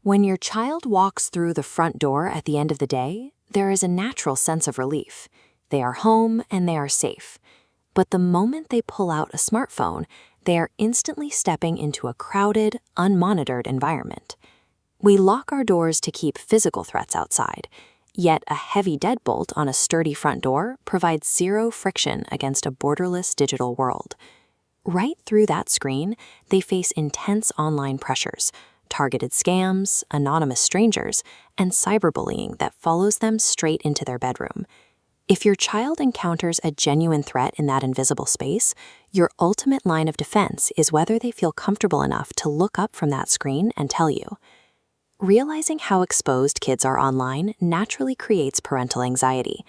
When your child walks through the front door at the end of the day, there is a natural sense of relief. They are home and they are safe. But the moment they pull out a smartphone, they are instantly stepping into a crowded, unmonitored environment. We lock our doors to keep physical threats outside, yet a heavy deadbolt on a sturdy front door provides zero friction against a borderless digital world. Right through that screen, they face intense online pressures, targeted scams, anonymous strangers, and cyberbullying that follows them straight into their bedroom. If your child encounters a genuine threat in that invisible space, your ultimate line of defense is whether they feel comfortable enough to look up from that screen and tell you. Realizing how exposed kids are online naturally creates parental anxiety.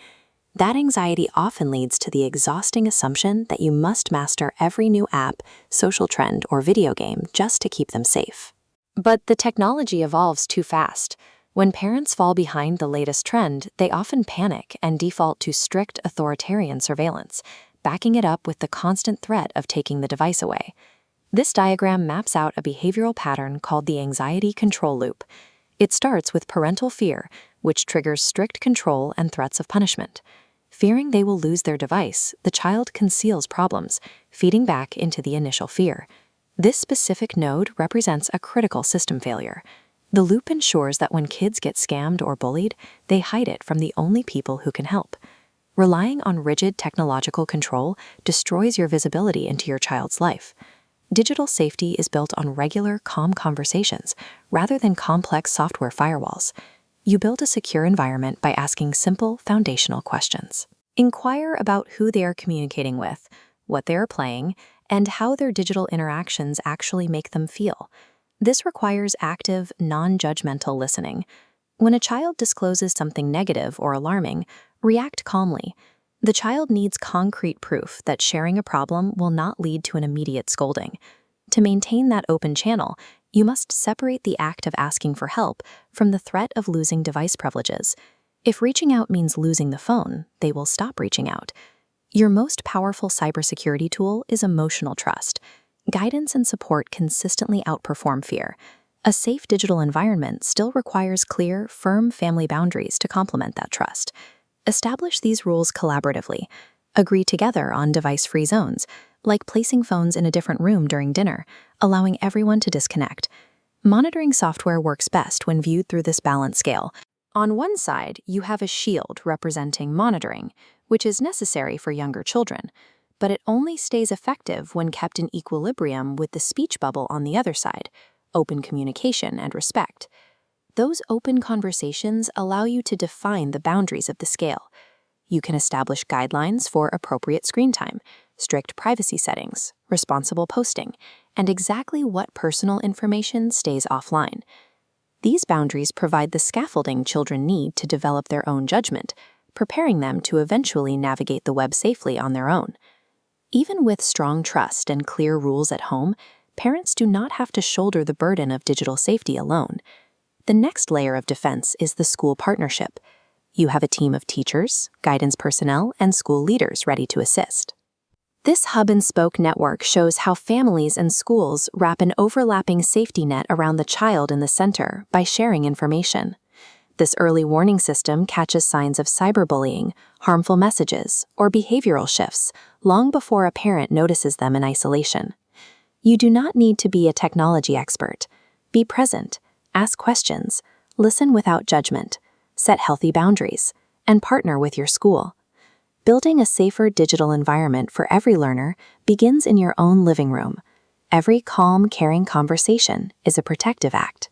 That anxiety often leads to the exhausting assumption that you must master every new app, social trend, or video game just to keep them safe. But the technology evolves too fast. When parents fall behind the latest trend, they often panic and default to strict authoritarian surveillance, backing it up with the constant threat of taking the device away. This diagram maps out a behavioral pattern called the anxiety control loop. It starts with parental fear, which triggers strict control and threats of punishment. Fearing they will lose their device, the child conceals problems, feeding back into the initial fear. This specific node represents a critical system failure. The loop ensures that when kids get scammed or bullied, they hide it from the only people who can help. Relying on rigid technological control destroys your visibility into your child's life. Digital safety is built on regular, calm conversations rather than complex software firewalls. You build a secure environment by asking simple, foundational questions. Inquire about who they are communicating with, what they are playing, and how their digital interactions actually make them feel. This requires active, non-judgmental listening. When a child discloses something negative or alarming, react calmly. The child needs concrete proof that sharing a problem will not lead to an immediate scolding. To maintain that open channel, you must separate the act of asking for help from the threat of losing device privileges. If reaching out means losing the phone, they will stop reaching out. Your most powerful cybersecurity tool is emotional trust. Guidance and support consistently outperform fear. A safe digital environment still requires clear, firm family boundaries to complement that trust. Establish these rules collaboratively. Agree together on device-free zones, like placing phones in a different room during dinner, allowing everyone to disconnect. Monitoring software works best when viewed through this balanced scale. On one side, you have a shield representing monitoring, which is necessary for younger children, but it only stays effective when kept in equilibrium with the speech bubble on the other side, open communication and respect. Those open conversations allow you to define the boundaries of the scale. You can establish guidelines for appropriate screen time, strict privacy settings, responsible posting, and exactly what personal information stays offline. These boundaries provide the scaffolding children need to develop their own judgment, preparing them to eventually navigate the web safely on their own. Even with strong trust and clear rules at home, parents do not have to shoulder the burden of digital safety alone. The next layer of defense is the school partnership. You have a team of teachers, guidance personnel, and school leaders ready to assist. This hub-and-spoke network shows how families and schools wrap an overlapping safety net around the child in the center by sharing information. This early warning system catches signs of cyberbullying, harmful messages, or behavioral shifts long before a parent notices them in isolation. You do not need to be a technology expert. Be present, ask questions, listen without judgment, set healthy boundaries, and partner with your school. Building a safer digital environment for every learner begins in your own living room. Every calm, caring conversation is a protective act.